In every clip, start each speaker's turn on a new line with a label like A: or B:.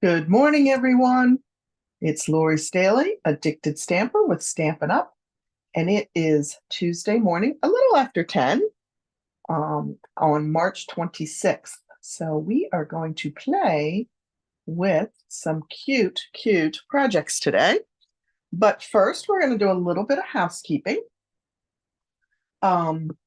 A: Good morning, everyone. It's Lori Staley, Addicted Stamper with Stampin Up, and it is Tuesday morning, a little after 10, on March 26th. So we are going to play with some cute projects today. But first, we're going to do a little bit of housekeeping. Um,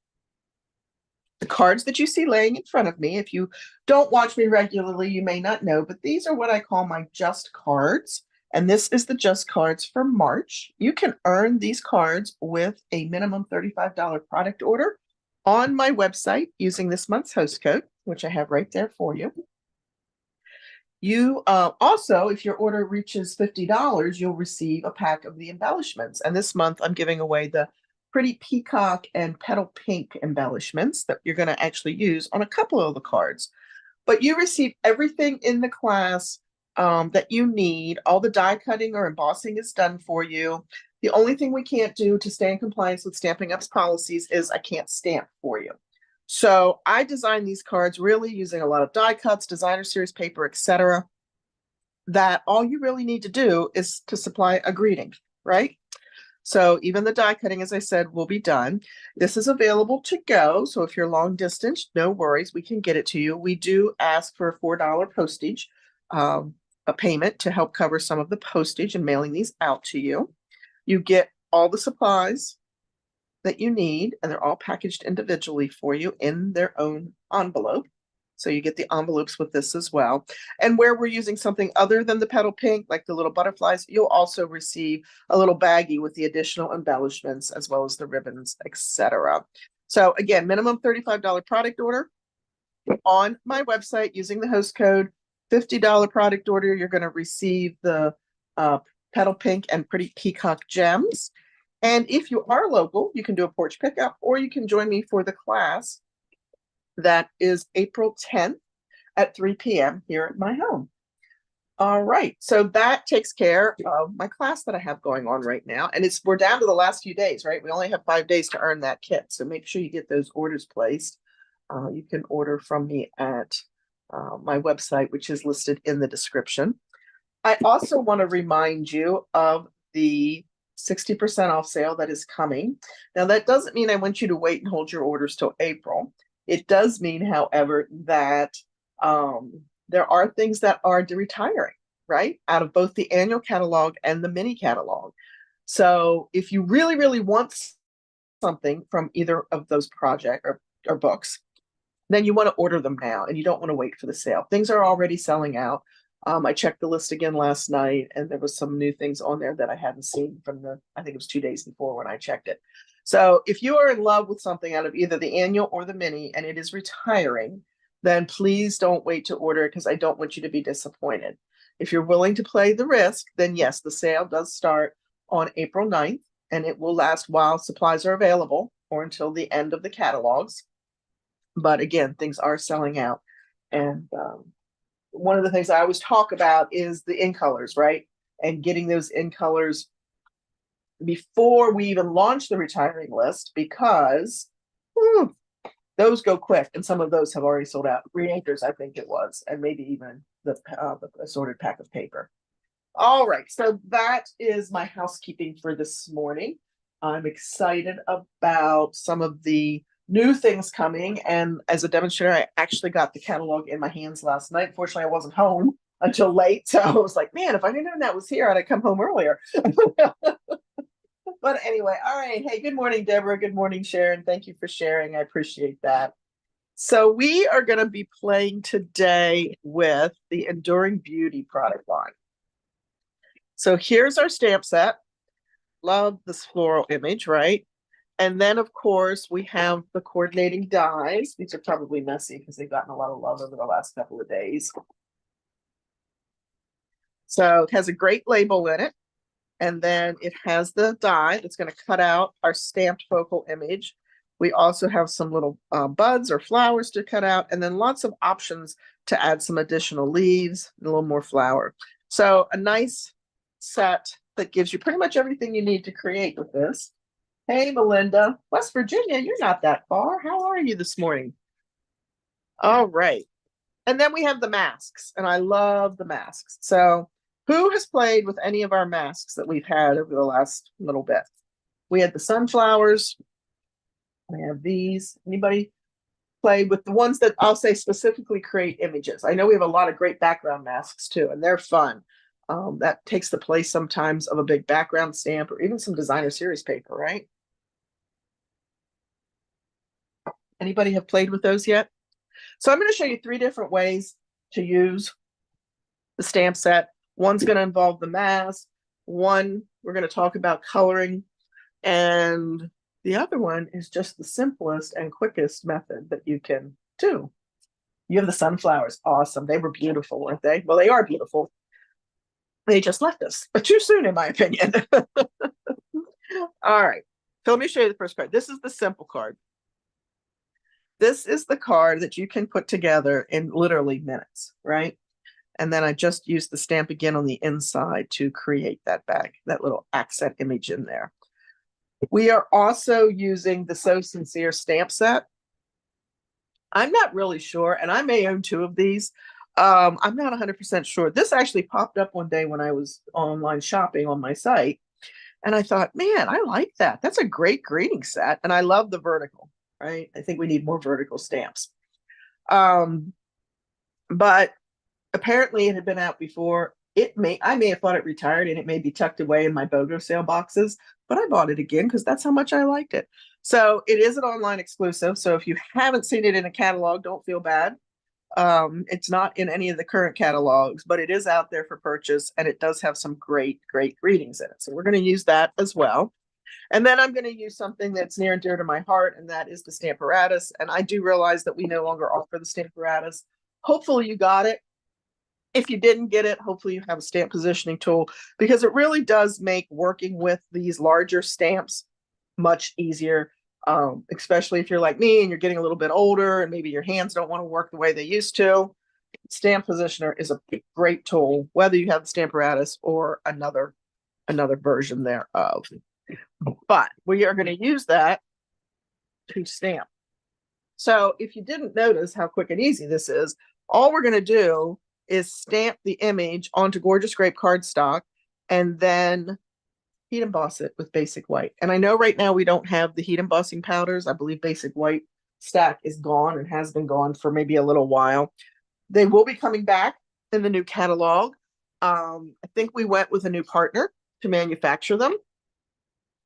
A: the cards that you see laying in front of me, if you don't watch me regularly, you may not know, but these are what I call my Just cards. And this is the Just cards for March. You can earn these cards with a minimum $35 product order on my website using this month's host code, which I have right there for you. You also, if your order reaches $50, you'll receive a pack of the embellishments. And this month, I'm giving away the pretty peacock and petal pink embellishments that you're going to actually use on a couple of the cards. But you receive everything in the class that you need. All the die cutting or embossing is done for you. The only thing we can't do to stay in compliance with Stampin' Up's policies is I can't stamp for you. So I designed these cards really using a lot of die cuts, designer series paper, etc. That all you really need to do is to supply a greeting, right? So even the die cutting, as I said, will be done. This is available to go. So if you're long distance, no worries, we can get it to you. We do ask for a $4 postage, a payment to help cover some of the postage and mailing these out to you. You get all the supplies that you need, and they're all packaged individually for you in their own envelope. So you get the envelopes with this as well. And where we're using something other than the petal pink, like the little butterflies, you'll also receive a little baggie with the additional embellishments as well as the ribbons, etc. So again, minimum $35 product order on my website using the host code. $50 product order, you're going to receive the petal pink and pretty peacock gems. And if you are local, you can do a porch pickup, or you can join me for the class that is April 10th at 3 p.m. here at my home. All right, so that takes care of my class that I have going on right now. And we're down to the last few days, right? We only have 5 days to earn that kit. So make sure you get those orders placed. You can order from me at my website, which is listed in the description. I also want to remind you of the 60% off sale that is coming. Now, that doesn't mean I want you to wait and hold your orders till April. It does mean, however, that there are things that are retiring, right? Out of both the annual catalog and the mini catalog. So if you really want something from either of those projects or books, then you want to order them now and you don't want to wait for the sale. Things are already selling out. I checked the list again last night, and there was some new things on there that I hadn't seen from I think it was 2 days before when I checked it. So if you are in love with something out of either the annual or the mini and it is retiring, then please don't wait to order it because I don't want you to be disappointed. If you're willing to play the risk, then yes, the sale does start on April 9th, and it will last while supplies are available or until the end of the catalogs. But again, things are selling out. And one of the things I always talk about is the in colors, right? And getting those in colors before we even launch the retiring list, because those go quick, and some of those have already sold out. 3 acres, I think it was, and maybe even the assorted pack of paper. All right, so that is my housekeeping for this morning. I'm excited about some of the new things coming. And as a demonstrator, I actually got the catalog in my hands last night. Fortunately, I wasn't home until late. So I was like, man, if I knew that was here, I'd have come home earlier. But anyway, all right. Hey, good morning, Deborah. Good morning, Sharon. Thank you for sharing. I appreciate that. So we are going to be playing today with the Enduring Beauty product line. So here's our stamp set. Love this floral image, right? And then, of course, we have the coordinating dies. These are probably messy because they've gotten a lot of love over the last couple of days. So it has a great label in it. And then it has the die that's going to cut out our stamped focal image. We also have some little buds or flowers to cut out, and then lots of options to add some additional leaves, and a little more flower. So a nice set that gives you pretty much everything you need to create with this. Hey, Melinda, West Virginia, you're not that far. How are you this morning? All right. And then we have the masks, and I love the masks. So who has played with any of our masks that we've had over the last little bit? We had the sunflowers. We have these. Anybody played with the ones that I'll say specifically create images? I know we have a lot of great background masks too, and they're fun. That takes the place sometimes of a big background stamp or even some designer series paper, right? Anybody have played with those yet? So I'm going to show you 3 different ways to use the stamp set. One's going to involve the mask. One, we're going to talk about coloring. And the other one is just the simplest and quickest method that you can do. You have the sunflowers. Awesome. They were beautiful, weren't they? Well, they are beautiful. They just left us, but too soon, in my opinion. All right. So let me show you the first card. This is the simple card. This is the card that you can put together in literally minutes, right? And then I just used the stamp again on the inside to create that bag, that little accent image in there. We are also using the So Sincere stamp set. I'm not really sure, and I may own 2 of these. I'm not 100% sure. This actually popped up one day when I was online shopping on my site, and I thought, man, I like that. That's a great greeting set, and I love the vertical, right? I think we need more vertical stamps. But apparently it had been out before. I may have thought it retired and it may be tucked away in my BOGO sale boxes, but I bought it again because that's how much I liked it. So it is an online exclusive. So if you haven't seen it in a catalog, don't feel bad. It's not in any of the current catalogs, but it is out there for purchase, and it does have some great, great greetings in it. So we're going to use that as well. And then I'm going to use something that's near and dear to my heart, and that is the Stamparatus. And I do realize that we no longer offer the Stamparatus. Hopefully you got it. If you didn't get it, hopefully you have a stamp positioning tool, because it really does make working with these larger stamps much easier, especially if you're like me and you're getting a little bit older and maybe your hands don't want to work the way they used to. Stamp positioner is a great tool, whether you have the Stamparatus or another version thereof. But we are going to use that to stamp. So if you didn't notice how quick and easy this is, all we're going to do is stamp the image onto gorgeous grape cardstock and then heat emboss it with basic white. And I know right now we don't have the heat embossing powders. I believe basic white stack is gone and has been gone for maybe a little while. They will be coming back in the new catalog. I think we went with a new partner to manufacture them.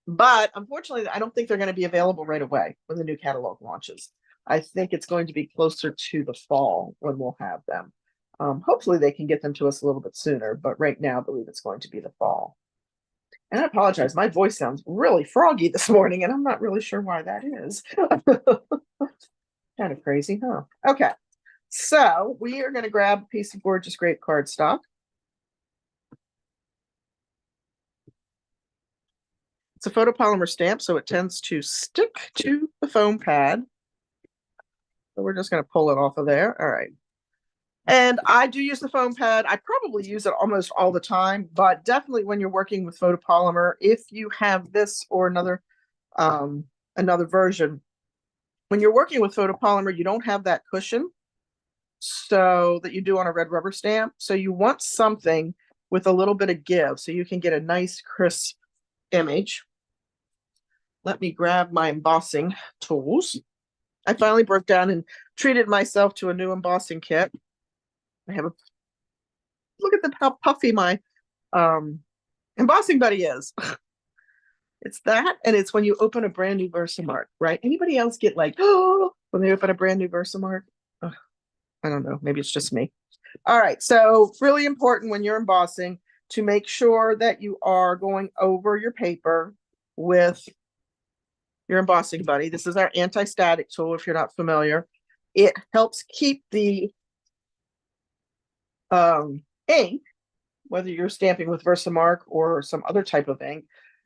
A: But unfortunately, I don't think they're going to be available right away when the new catalog launches. I think it's going to be closer to the fall when we'll have them. Hopefully they can get them to us a little bit sooner, but right now I believe it's going to be the fall. And I apologize, my voice sounds really froggy this morning, and I'm not really sure why that is. Kind of crazy, huh? Okay, so we are going to grab a piece of gorgeous grape cardstock. It's a photopolymer stamp, so it tends to stick to the foam pad. So we're just going to pull it off of there. All right. And I do use the foam pad. I probably use it almost all the time, but definitely when you're working with photopolymer, if you have this or another version, when you're working with photopolymer, you don't have that cushion so that you do on a red rubber stamp. So you want something with a little bit of give so you can get a nice crisp image. Let me grab my embossing tools. I finally broke down and treated myself to a new embossing kit. I have look at how puffy my embossing buddy is. It's that, and it's when you open a brand new Versamark, right? Anybody else get like, oh, when they open a brand new Versamark? Oh, I don't know, maybe it's just me. All right, so really important when you're embossing to make sure that you are going over your paper with your embossing buddy. This is our anti-static tool, if you're not familiar. It helps keep the ink, whether you're stamping with Versamark or some other type of ink,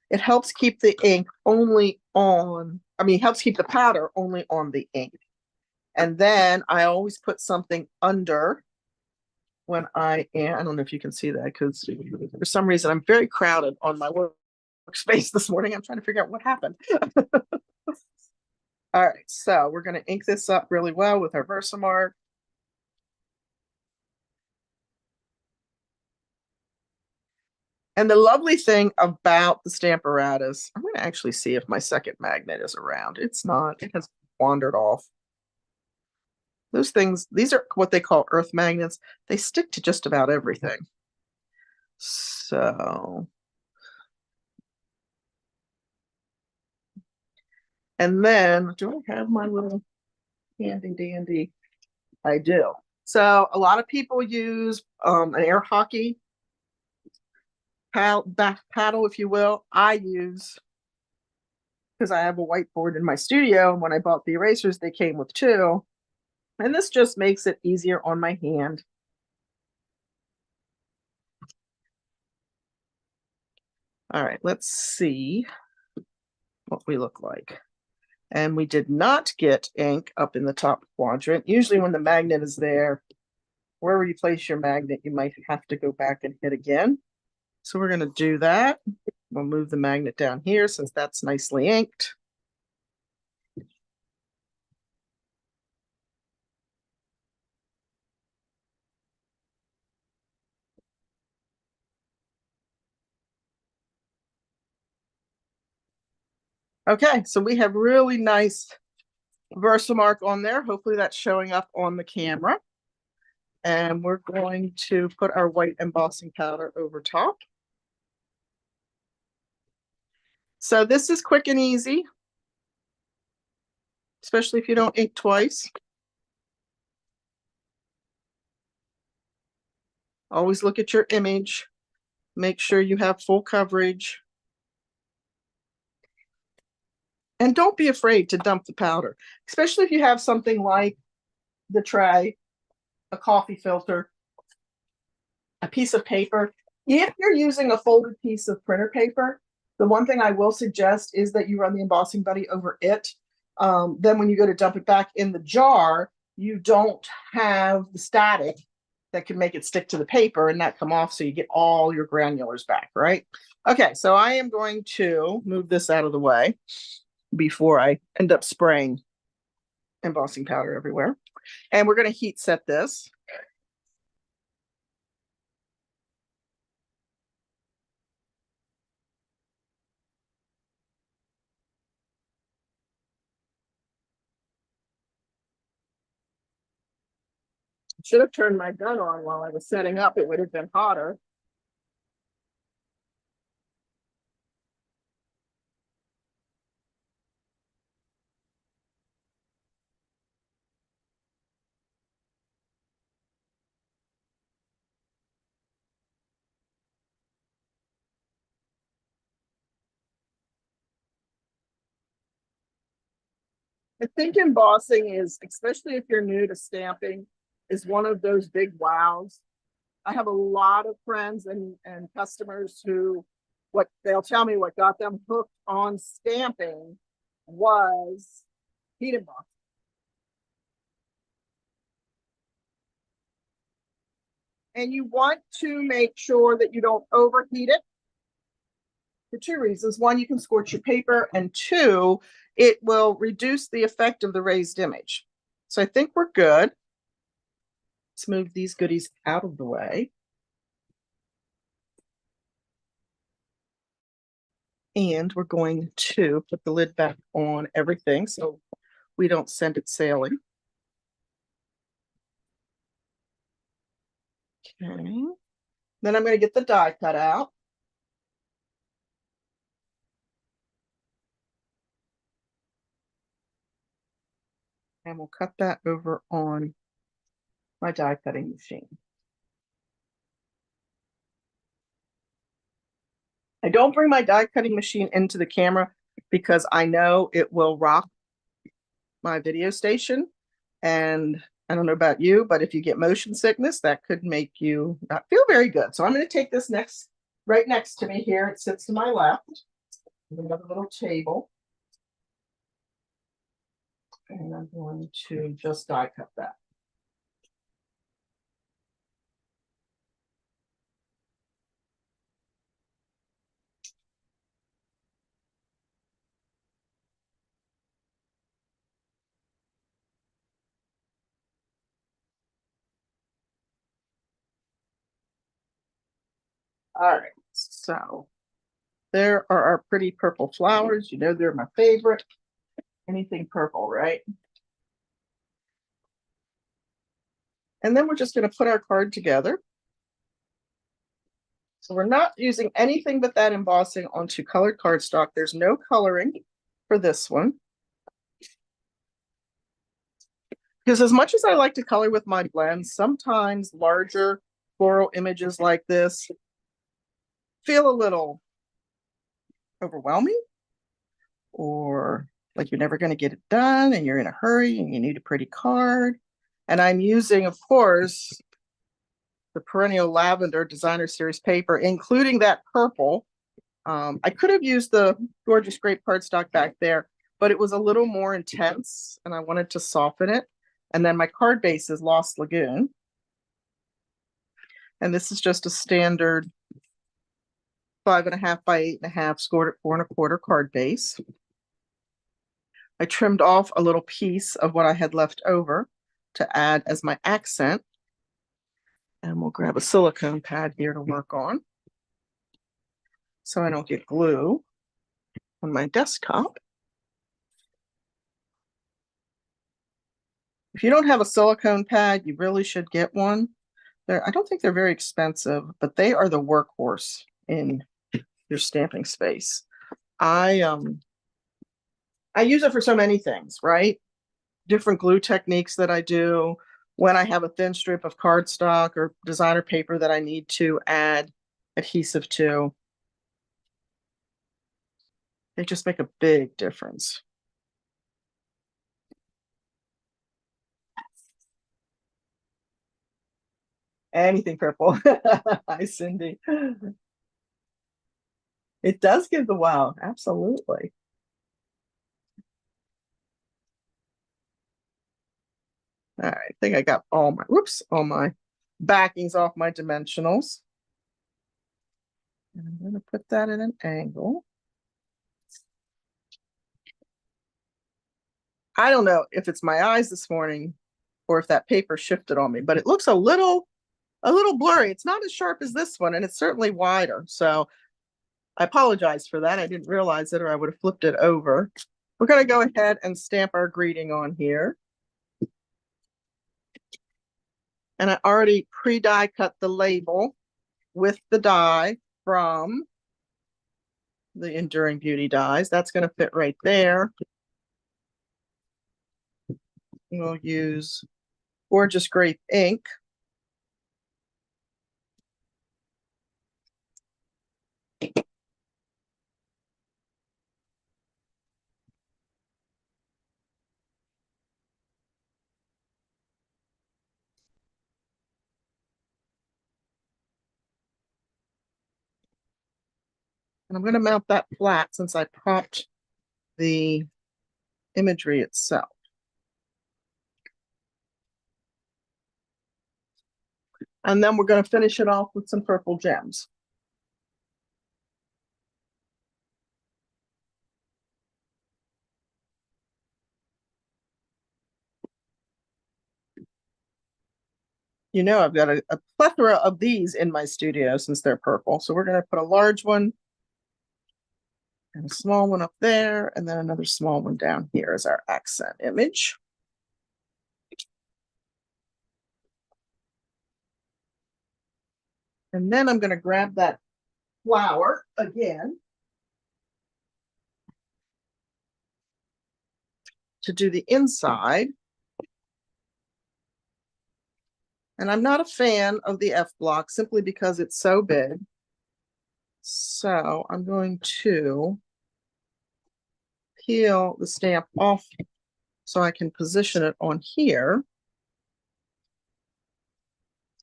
A: it helps keep the ink only on, helps keep the powder only on the ink. And then I always put something under when I don't know if you can see that because for some reason I'm very crowded on my workspace this morning. I'm trying to figure out what happened. All right, so we're going to ink this up really well with our Versamark. And the lovely thing about the Stamparatus, I'm going to actually see if my second magnet is around. It's not. It has wandered off. Those things, these are what they call earth magnets. They stick to just about everything. So, and then, do I have my little handy dandy? I do. So a lot of people use an air hockey paddle, if you will. I use, because I have a whiteboard in my studio, and when I bought the erasers, they came with two. And this just makes it easier on my hand. All right, let's see what we look like. And we did not get ink up in the top quadrant. Usually when the magnet is there, wherever you place your magnet, you might have to go back and hit again. So we're going to do that. We'll move the magnet down here since that's nicely inked. Okay, so we have really nice Versamark on there. Hopefully that's showing up on the camera. And we're going to put our white embossing powder over top. So this is quick and easy, especially if you don't ink twice. Always look at your image. Make sure you have full coverage. And don't be afraid to dump the powder, especially if you have something like the tray, a coffee filter, a piece of paper. If you're using a folded piece of printer paper, the one thing I will suggest is that you run the embossing buddy over it. Then when you go to dump it back in the jar, you don't have the static that can make it stick to the paper and not come off, so you get all your granulars back, right? Okay, so I am going to move this out of the way before I end up spraying embossing powder everywhere. And we're going to heat set this. Should have turned my gun on while I was setting up. It would have been hotter. I think embossing is, especially if you're new to stamping, is one of those big wows. I have a lot of friends and customers who what they'll tell me what got them hooked on stamping was heat embossing. And you want to make sure that you don't overheat it for two reasons. One, you can scorch your paper, and two, it will reduce the effect of the raised image. So I think we're good. Let's move these goodies out of the way. And we're going to put the lid back on everything so we don't send it sailing. Okay. Then I'm going to get the die cut out. And we'll cut that over on my die cutting machine. I don't bring my die cutting machine into the camera because I know it will rock my video station. And I don't know about you, but if you get motion sickness, that could make you not feel very good. So I'm going to take this right next to me here. It sits to my left. Another little table. And I'm going to just die cut that. All right, So there are our pretty purple flowers. You know, they're my favorite. Anything purple, right? And then we're just going to put our card together. So we're not using anything but that embossing onto colored cardstock. There's no coloring for this one. Because as much as I like to color with my blends, sometimes larger floral images like this feel a little overwhelming, or like you're never going to get it done and you're in a hurry and you need a pretty card. And I'm using, of course, the Perennial Lavender Designer Series paper, including that purple. I could have used the Gorgeous Grape cardstock back there, but it was a little more intense and I wanted to soften it. And then my card base is Lost Lagoon. And this is just a standard 5.5 by 8.5 scored at 4.25 card base. I trimmed off a little piece of what I had left over to add as my accent. And we'll grab a silicone pad here to work on so I don't get glue on my desktop. If you don't have a silicone pad, you really should get one. I don't think they're very expensive, but they are the workhorse in your stamping space. I use it for so many things, right? Different glue techniques that I do when I have a thin strip of cardstock or designer paper that I need to add adhesive to. They just make a big difference. Anything purple. Hi, Cindy. It does give the wow, absolutely. All right, I think I got all my backings off my dimensionals. And I'm going to put that at an angle. I don't know if it's my eyes this morning or if that paper shifted on me, but it looks a little blurry. It's not as sharp as this one, and it's certainly wider. So I apologize for that. I didn't realize it, or I would have flipped it over. We're going to go ahead and stamp our greeting on here. And I already pre-die cut the label with the die from the Enduring Beauty dies. That's going to fit right there. We'll use Gorgeous Grape ink. And I'm going to mount that flat since I propped the imagery itself. And then we're going to finish it off with some purple gems. You know, I've got a plethora of these in my studio since they're purple. So we're going to put a large one and a small one up there, and then another small one down here as our accent image. And then I'm going to grab that flower again to do the inside. And I'm not a fan of the F block simply because it's so big. So I'm going to peel the stamp off so I can position it on here.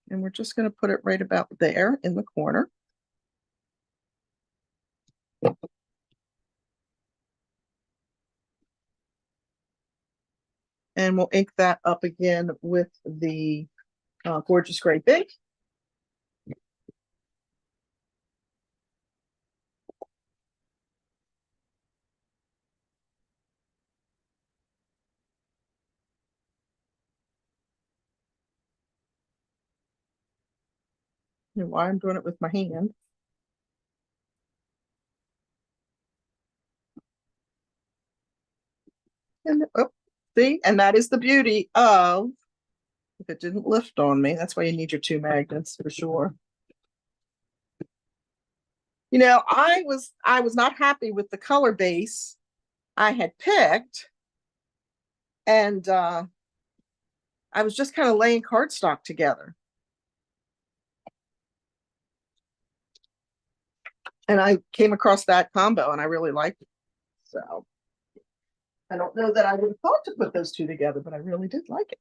A: And we're just going to put it right about there in the corner. And we'll ink that up again with the Gorgeous Grape ink. You know why I'm doing it with my hand. And oh, see, and that is the beauty of, if it didn't lift on me, that's why you need your two magnets for sure. You know, I was not happy with the color base I had picked, and I was just kind of laying cardstock together. And I came across that combo and I really liked it. So I don't know that I would have thought to put those two together, but I really did like it.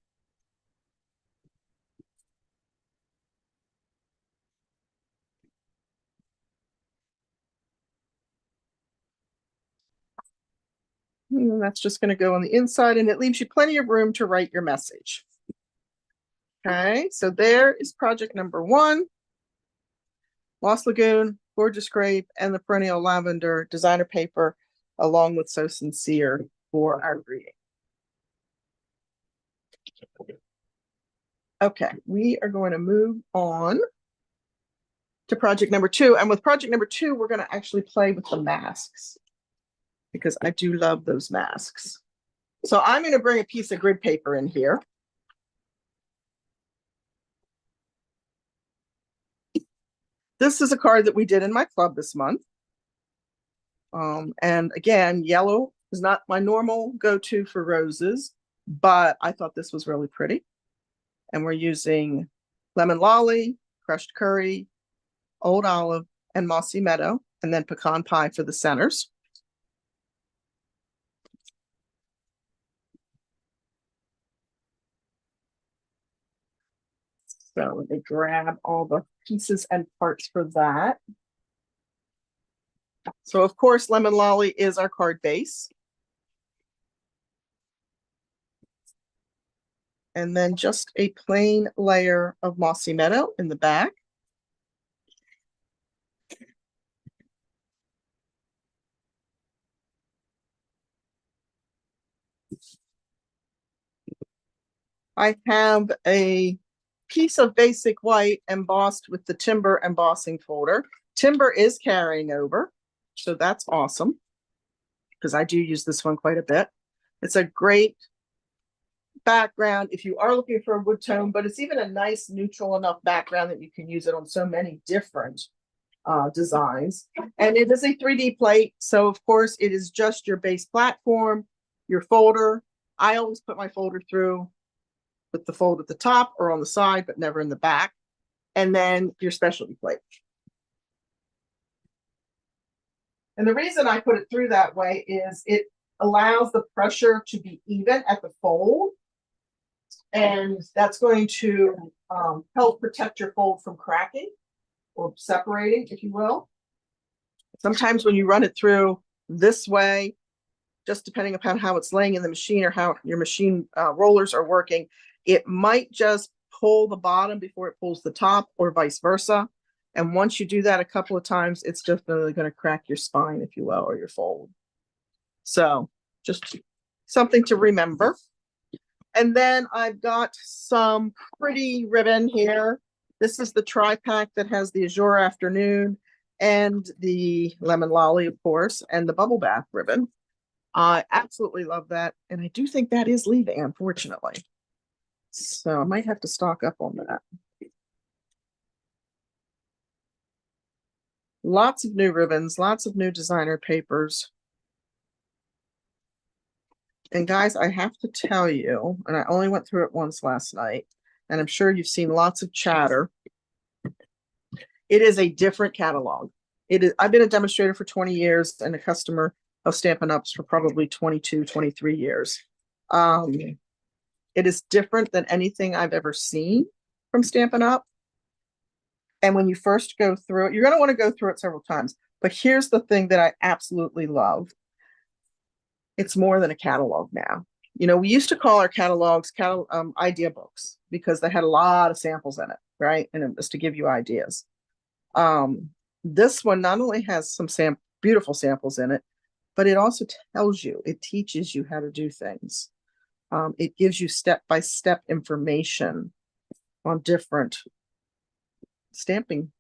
A: And that's just going to go on the inside, and it leaves you plenty of room to write your message. Okay, so there is project number 1. Lost Lagoon, Gorgeous Grape, and the Perennial Lavender designer paper, along with So Sincere for our greeting. Okay, we are going to move on to project number 2. And with project number 2, we're going to actually play with the masks, because I do love those masks. So I'm going to bring a piece of grid paper in here. This is a card that we did in my club this month. And again, yellow is not my normal go-to for roses, but I thought this was really pretty. And we're using lemon lolly, crushed curry, old olive, and mossy meadow, and then pecan pie for the centers. So let me grab all the pieces and parts for that. So of course, lemon lolly is our card base. And then just a plain layer of mossy meadow in the back. I have a piece of basic white embossed with the timber embossing folder. Timber is carrying over, so that's awesome, because I do use this one quite a bit. It's a great background if you are looking for a wood tone, but it's even a nice neutral enough background that you can use it on so many different designs. And it is a 3D plate, so of course it is just your base platform, your folder. I always put my folder through with the fold at the top or on the side, but never in the back. And then your specialty plate. And the reason I put it through that way is it allows the pressure to be even at the fold. And that's going to help protect your fold from cracking or separating, if you will. Sometimes when you run it through this way, just depending upon how it's laying in the machine or how your machine rollers are working, it might just pull the bottom before it pulls the top, or vice versa. And once you do that a couple of times, it's definitely going to crack your spine, if you will, or your fold. So just something to remember. And then I've got some pretty ribbon here. This is the tri-pack that has the Azure Afternoon and the Lemon Lolly, of course, and the Bubble Bath ribbon. I absolutely love that. And I do think that is leaving, unfortunately. So I might have to stock up on that. Lots of new ribbons, lots of new designer papers. And guys, I have to tell you, and I only went through it once last night, and I'm sure you've seen lots of chatter. It is a different catalog. It is. I've been a demonstrator for 20 years and a customer of Stampin' Ups for probably 22, 23 years. It is different than anything I've ever seen from Stampin' Up. And when you first go through it, you're going to want to go through it several times. But here's the thing that I absolutely love. It's more than a catalog now. You know, we used to call our catalogs idea books because they had a lot of samples in it, right? And it was to give you ideas. This one not only has some beautiful samples in it, but it also tells you, it teaches you how to do things. It gives you step-by-step information on different stamping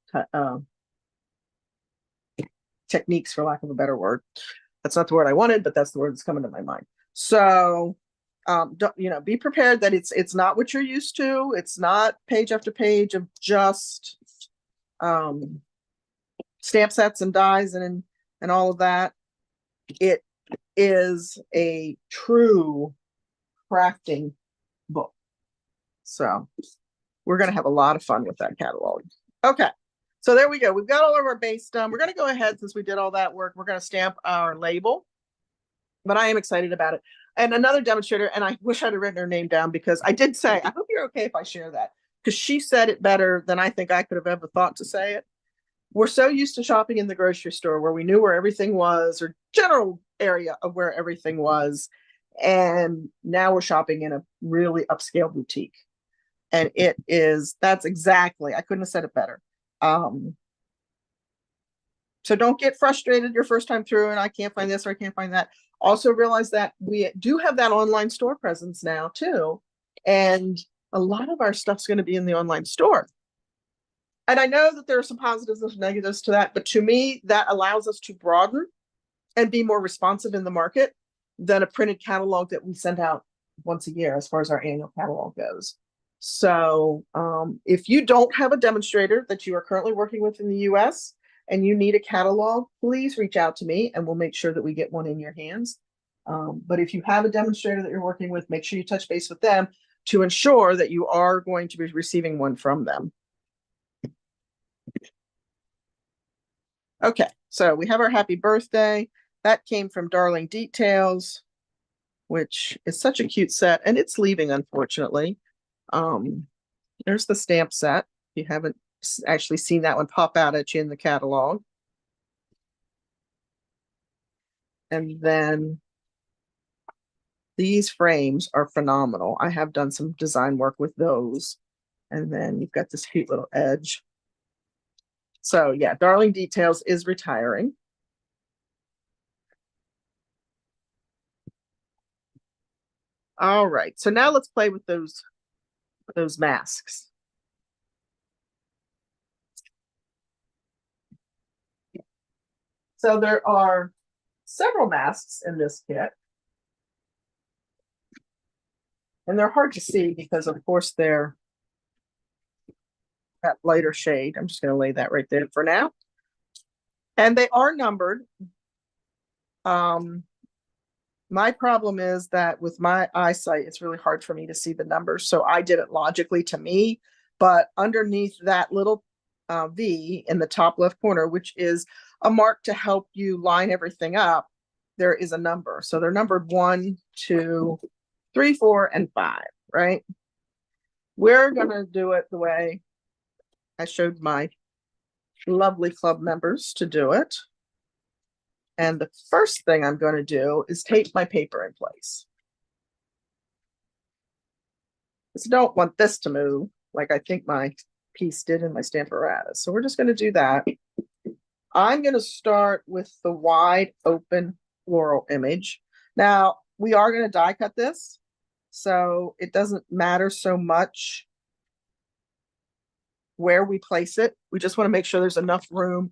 A: techniques, for lack of a better word. That's not the word I wanted, but that's the word that's coming to my mind. So don't, be prepared that it's not what you're used to. It's not page after page of just stamp sets and dies and all of that. It is a true crafting book. So we're going to have a lot of fun with that catalog. Okay. So there we go. We've got all of our base done. We're going to go ahead, since we did all that work, we're going to stamp our label. But I am excited about it. And another demonstrator, and I wish I'd have written her name down, because I did say, I hope you're okay if I share that, because she said it better than I think I could have ever thought to say it. We're so used to shopping in the grocery store where we knew where everything was, or general area of where everything was. And now we're shopping in a really upscale boutique. And that's exactly, I couldn't have said it better. So don't get frustrated your first time through and I can't find this or I can't find that. Also realize that we do have that online store presence now too. And a lot of our stuff's going to be in the online store. And I know that there are some positives and negatives to that, but to me, that allows us to broaden and be more responsive in the market than a printed catalog that we send out once a year as far as our annual catalog goes. So if you don't have a demonstrator that you are currently working with in the US and you need a catalog, please reach out to me and we'll make sure that we get one in your hands. But if you have a demonstrator that you're working with, make sure you touch base with them to ensure that you are going to be receiving one from them. Okay, so we have our happy birthday. That came from Darling Details, which is such a cute set, and it's leaving, unfortunately. There's the stamp set. If you haven't actually seen that one pop out at you in the catalog. And then these frames are phenomenal. I have done some design work with those. And then you've got this cute little edge. So yeah, Darling Details is retiring. All right, so now let's play with those masks. So there are several masks in this kit. And they're hard to see because, of course, they're that lighter shade. I'm just going to lay that right there for now. And they are numbered. My problem is that with my eyesight, it's really hard for me to see the numbers. So I did it logically to me, but underneath that little V in the top left corner, which is a mark to help you line everything up, there is a number. So they're numbered 1, 2, 3, 4, and 5, right? We're going to do it the way I showed my lovely club members to do it. And the first thing I'm going to do is tape my paper in place. Because I don't want this to move like I think my piece did in my Stamparatus. So we're just going to do that. I'm going to start with the wide open floral image. Now, we are going to die cut this, so it doesn't matter so much where we place it. We just want to make sure there's enough room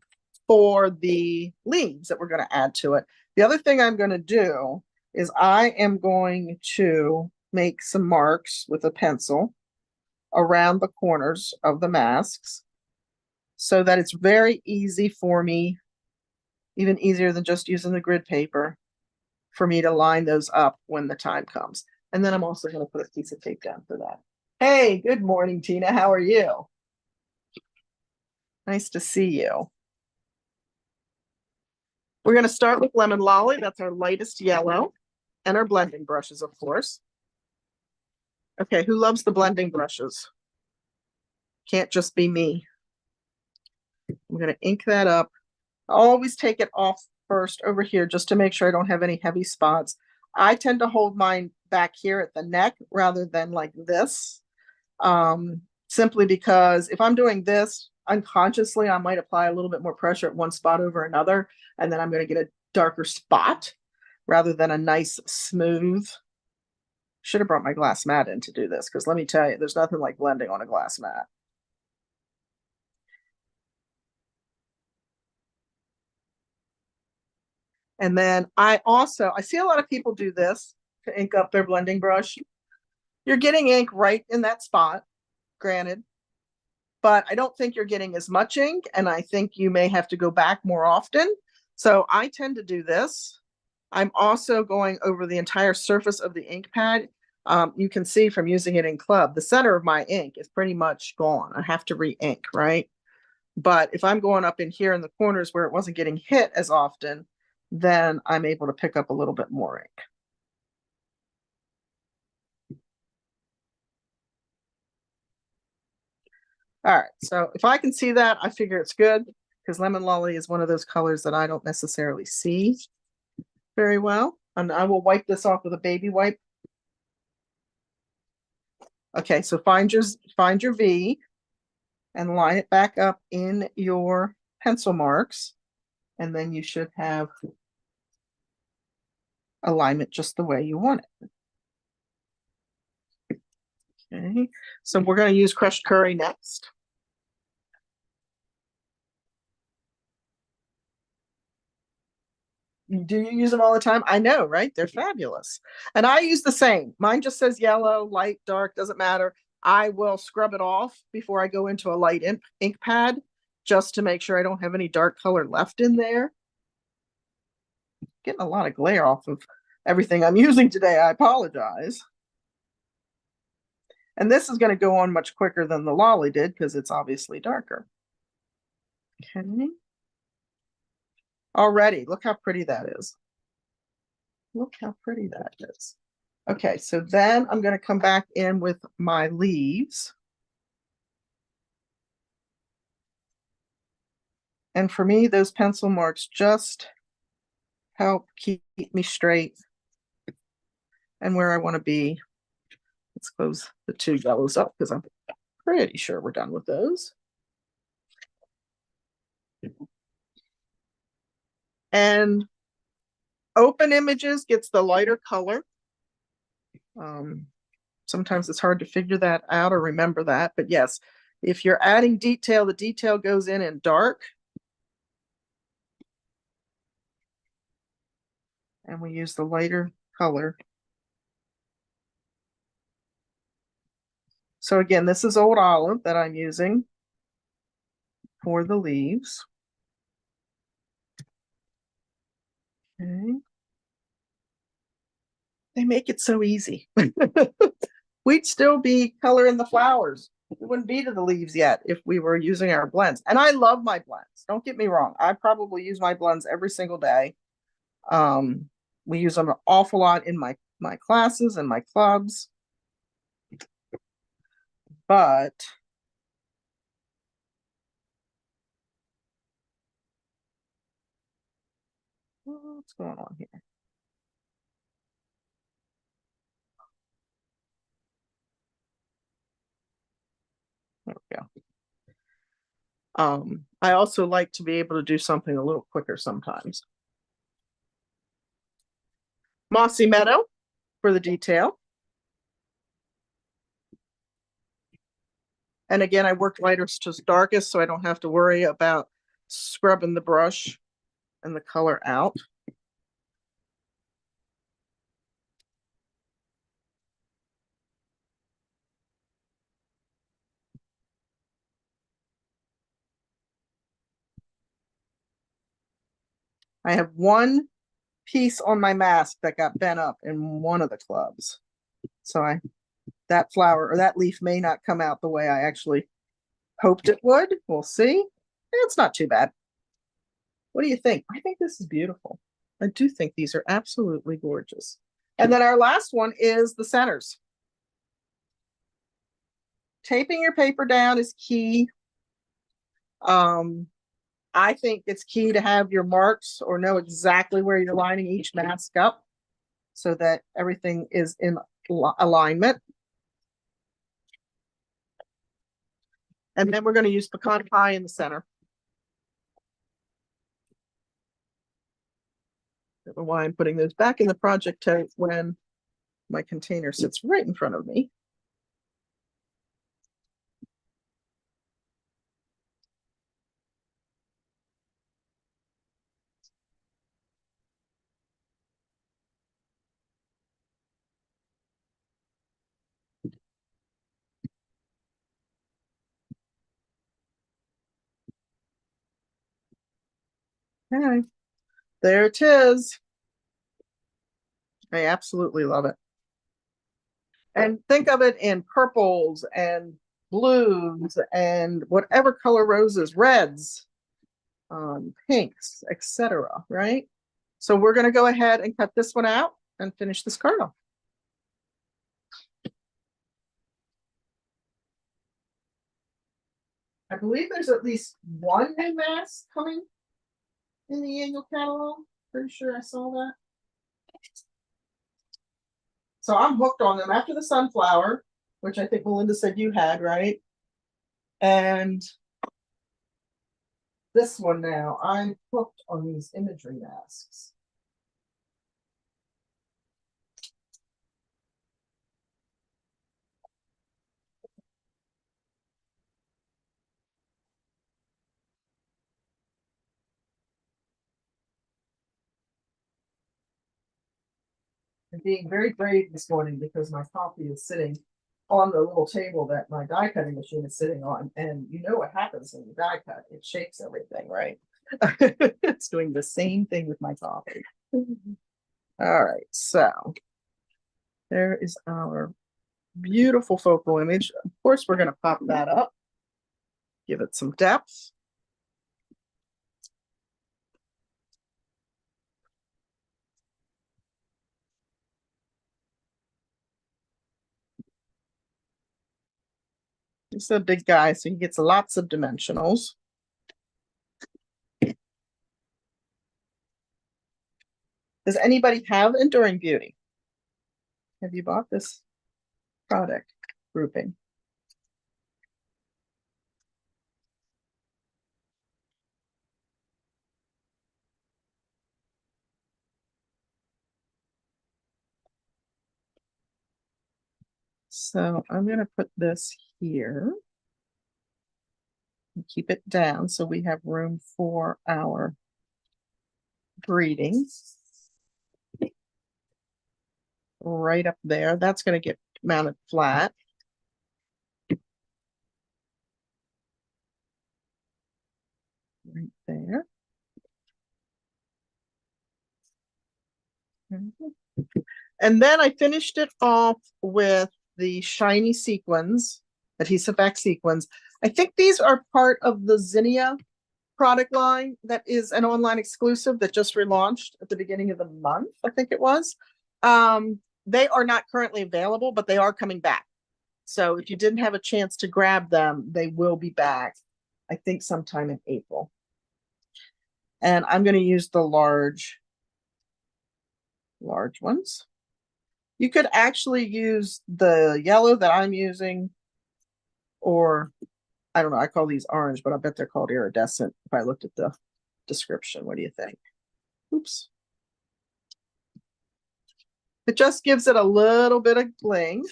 A: for the leaves that we're going to add to it. The other thing I'm going to do is I am going to make some marks with a pencil around the corners of the masks so that it's very easy for me, even easier than just using the grid paper, for me to line those up when the time comes. And then I'm also going to put a piece of tape down for that. Hey, good morning, Tina. How are you? Nice to see you. We're going to start with Lemon Lolly. That's our lightest yellow. And our blending brushes, of course. Okay, who loves the blending brushes? Can't just be me. I'm going to ink that up. I always take it off first over here just to make sure I don't have any heavy spots. I tend to hold mine back here at the neck rather than like this, simply because if I'm doing this unconsciously, I might apply a little bit more pressure at one spot over another, and then I'm going to get a darker spot rather than a nice smooth. Should have brought my glass mat in to do this, because let me tell you, there's nothing like blending on a glass mat. And then I see a lot of people do this. to ink up their blending brush. You're getting ink right in that spot, granted, but I don't think you're getting as much ink, and I think you may have to go back more often. So I tend to do this. I'm also going over the entire surface of the ink pad. You can see from using it in club, the center of my ink is pretty much gone. I have to re-ink, right? But if I'm going up in here in the corners where it wasn't getting hit as often, then I'm able to pick up a little bit more ink. All right, so if I can see that, I figure it's good, because Lemon Lolly is one of those colors that I don't necessarily see very well. And I will wipe this off with a baby wipe. Okay, so find your V and line it back up in your pencil marks, and then you should have alignment just the way you want it. Okay, so we're going to use crushed curry next. Do you use them all the time? I know, right? They're fabulous. And I use the same. Mine just says yellow, light, dark, doesn't matter. I will scrub it off before I go into a light ink pad, just to make sure I don't have any dark color left in there. Getting a lot of glare off of everything I'm using today. I apologize. And this is going to go on much quicker than the Lolly did, because it's obviously darker. Okay. Already, look how pretty that is. Look how pretty that is. Okay, so then I'm going to come back in with my leaves. And for me, those pencil marks just help keep me straight and where I want to be. Let's close the two yellows up, because I'm pretty sure we're done with those. And open images gets the lighter color. Sometimes it's hard to figure that out or remember that, but yes, if you're adding detail, the detail goes in dark. And we use the lighter color. So again, this is Old Olive that I'm using for the leaves. Okay. They make it so easy. We'd still be coloring the flowers. We wouldn't be to the leaves yet if we were using our blends. And I love my blends. Don't get me wrong. I probably use my blends every single day. We use them an awful lot in my classes and my clubs. But what's going on here? There we go. I also like to be able to do something a little quicker sometimes. Mossy Meadow for the detail. And again, I work lightest to darkest, so I don't have to worry about scrubbing the brush and the color out. I have one piece on my mask that got bent up in one of the clubs. So that flower or that leaf may not come out the way I actually hoped it would. We'll see. It's not too bad. What do you think? I think this is beautiful. I do think these are absolutely gorgeous. And then our last one is the centers. Taping your paper down is key. I think it's key to have your marks or know exactly where you're lining each mask up so that everything is in alignment. And then we're going to use pecan pie in the center. I don't know why I'm putting those back in the project tote when my container sits right in front of me. Okay, there it is. I absolutely love it. And think of it in purples and blues and whatever color roses, reds, pinks, etc. Right? So we're going to go ahead and cut this one out and finish this card off. I believe there's at least one new mask coming in the annual catalog. Pretty sure I saw that. So I'm hooked on them after the sunflower, which I think Melinda said you had, right? And this one now, I'm hooked on these imagery masks. I'm being very brave this morning because my coffee is sitting on the little table that my die cutting machine is sitting on. And you know what happens when you die cut? It shakes everything, right? It's doing the same thing with my coffee. All right, so there is our beautiful focal image. Of course, we're going to pop that up, give it some depth. He's a big guy, so he gets lots of dimensionals. Does anybody have Enduring Beauty? Have you bought this product grouping? So I'm going to put this here and keep it down so we have room for our greetings. Right up there. That's going to get mounted flat. Right there. And then I finished it off with the shiny sequins, adhesive back sequins. I think these are part of the Zinnia product line that is an online exclusive that just relaunched at the beginning of the month, I think it was. They are not currently available, but they are coming back. So if you didn't have a chance to grab them, they will be back, I think sometime in April. And I'm going to use the large ones. You could actually use the yellow that I'm using, or I don't know, I call these orange, but I bet they're called iridescent if I looked at the description. What do you think? Oops. It just gives it a little bit of bling.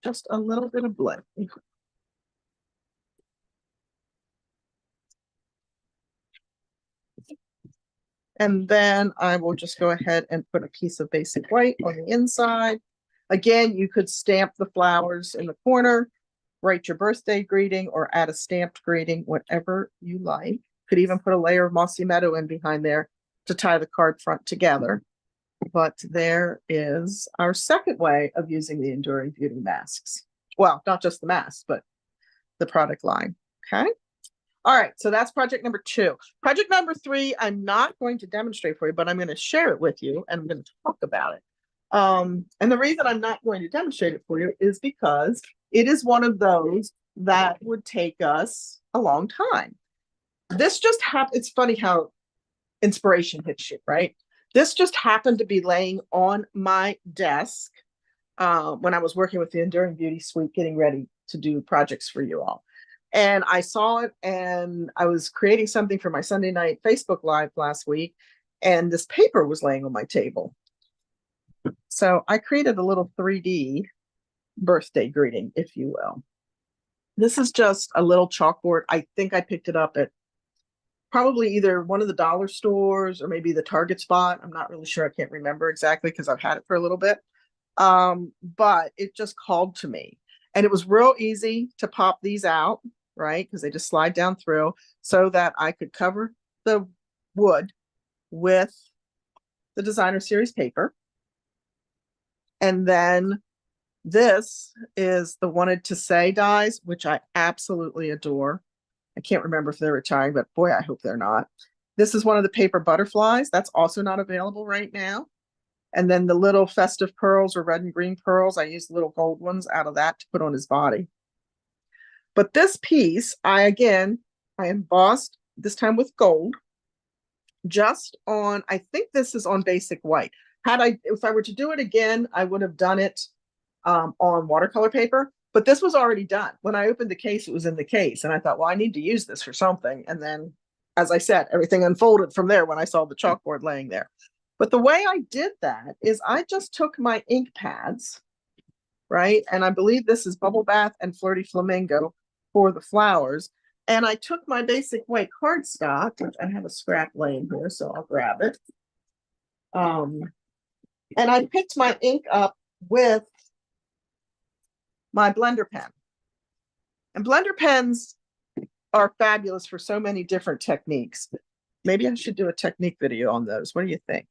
A: Just a little bit of bling. And then I will just go ahead and put a piece of basic white on the inside. Again, you could stamp the flowers in the corner, write your birthday greeting, or add a stamped greeting, whatever you like. Could even put a layer of mossy meadow in behind there to tie the card front together. But there is our second way of using the Enduring Beauty masks. Well, not just the masks, but the product line. Okay. All right, so that's project number 2. Project number 3, I'm not going to demonstrate for you, but I'm going to share it with you and I'm going to talk about it. And the reason I'm not going to demonstrate it for you is because it is one of those that would take us a long time. This just happened. It's funny how inspiration hits you, right? This just happened to be laying on my desk when I was working with the Enduring Beauty Suite, getting ready to do projects for you all. And I saw it, and I was creating something for my Sunday night Facebook Live last week, and this paper was laying on my table. So I created a little 3D birthday greeting, if you will. This is just a little chalkboard. I think I picked it up at probably either one of the dollar stores or maybe the Target spot. I'm not really sure. I can't remember exactly because I've had it for a little bit. But it just called to me. And it was real easy to pop these out, right? Because they just slide down through, so that I could cover the wood with the designer series paper. And then this is the Wanted to Say dies, which I absolutely adore. I can't remember if they're retiring, but boy, I hope they're not. This is one of the paper butterflies. That's also not available right now. And then the little festive pearls, or red and green pearls, I used little gold ones out of that to put on his body. But this piece, I embossed, this time with gold, just on, I think this is on basic white. If I were to do it again, I would have done it on watercolor paper, but this was already done. When I opened the case, it was in the case, and I thought, well, I need to use this for something. And then, as I said, everything unfolded from there when I saw the chalkboard laying there. But the way I did that is I just took my ink pads, right? And I believe this is Bubble Bath and Flirty Flamingo for the flowers. And I took my basic white cardstock, which I have a scrap laying here, so I'll grab it. And I picked my ink up with my blender pen. And blender pens are fabulous for so many different techniques. Maybe I should do a technique video on those. What do you think?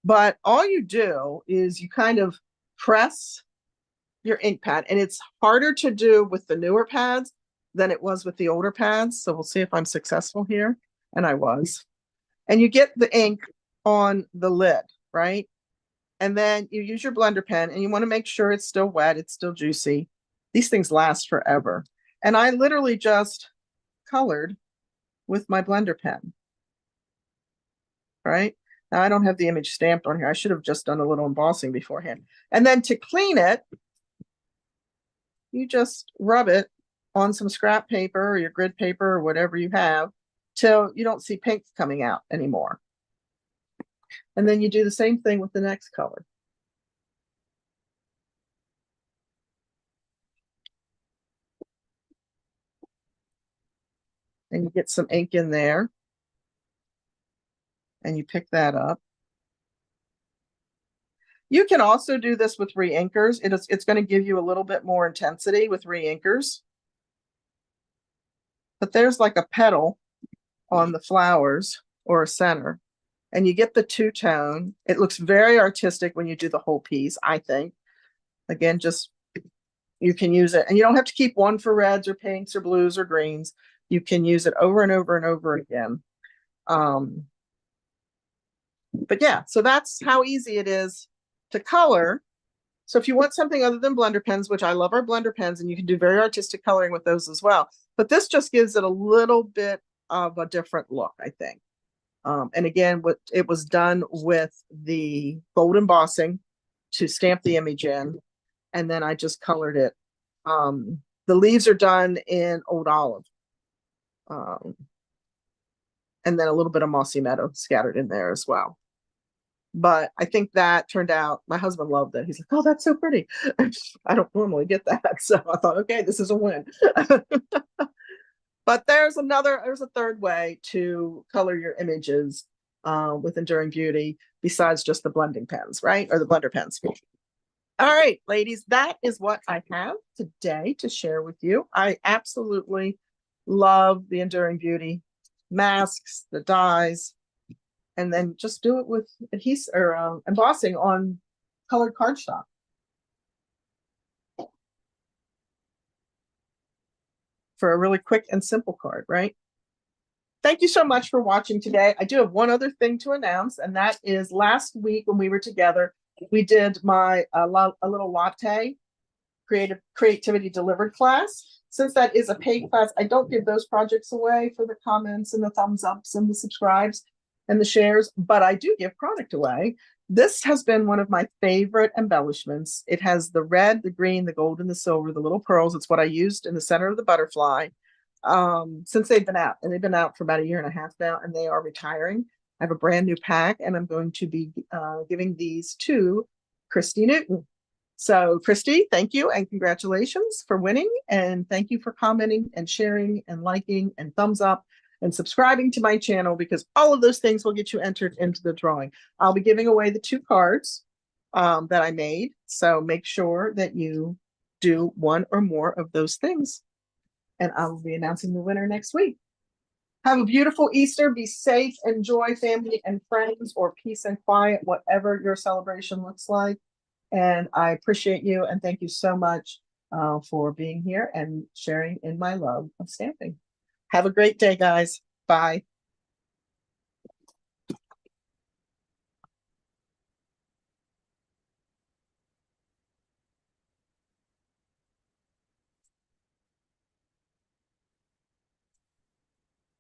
A: But all you do is you kind of press your ink pad, and it's harder to do with the newer pads than it was with the older pads. So we'll see if I'm successful here. And I was. And you get the ink on the lid, right? And then you use your blender pen, and you want to make sure it's still wet, it's still juicy. These things last forever. And I literally just colored with my blender pen, right? Now I don't have the image stamped on here. I should have just done a little embossing beforehand. And then to clean it, you just rub it on some scrap paper or your grid paper or whatever you have till you don't see pink coming out anymore. And then you do the same thing with the next color. And you get some ink in there, and you pick that up. You can also do this with re-inkers. It's going to give you a little bit more intensity with re-inkers. But there's like a petal on the flowers or a center, and you get the two-tone. It looks very artistic when you do the whole piece, I think. Again, just you can use it, and you don't have to keep one for reds or pinks or blues or greens. You can use it over and over and over again. But yeah, so that's how easy it is to color. So if you want something other than blender pens, which I love our blender pens, and you can do very artistic coloring with those as well. But this just gives it a little bit of a different look, I think. And again, it was done with the gold embossing to stamp the image in, and then I just colored it. The leaves are done in Old Olive. And then a little bit of Mossy Meadow scattered in there as well. But I think that turned out, my husband loved it. He's like, oh, that's so pretty. I don't normally get that. So I thought, okay, this is a win. But there's a third way to color your images with Enduring Beauty besides just the blending pens, right? Or the blender pens. All right, ladies, that is what I have today to share with you. I absolutely love the Enduring Beauty masks, the dies, and then just do it with adhesive or embossing on colored cardstock. For a really quick and simple card, right? Thank you so much for watching today. I do have one other thing to announce, and that is last week when we were together, we did my a little latte creativity delivered class. Since that is a paid class, I don't give those projects away for the comments and the thumbs ups and the subscribes and the shares, but I do give product away. This has been one of my favorite embellishments. It has the red, the green, the gold, and the silver, the little pearls. It's what I used in the center of the butterfly since they've been out. And they've been out for about 1.5 years now, and they are retiring. I have a brand new pack, and I'm going to be giving these to Christy Newton. So Christy, thank you and congratulations for winning. And thank you for commenting and sharing and liking and thumbs up and subscribing to my channel, because all of those things will get you entered into the drawing. I'll be giving away the 2 cards that I made. So make sure that you do one or more of those things. and I will be announcing the winner next week. Have a beautiful Easter. Be safe. Enjoy family and friends, or peace and quiet, whatever your celebration looks like. And I appreciate you and thank you so much for being here and sharing in my love of stamping. Have a great day, guys. Bye.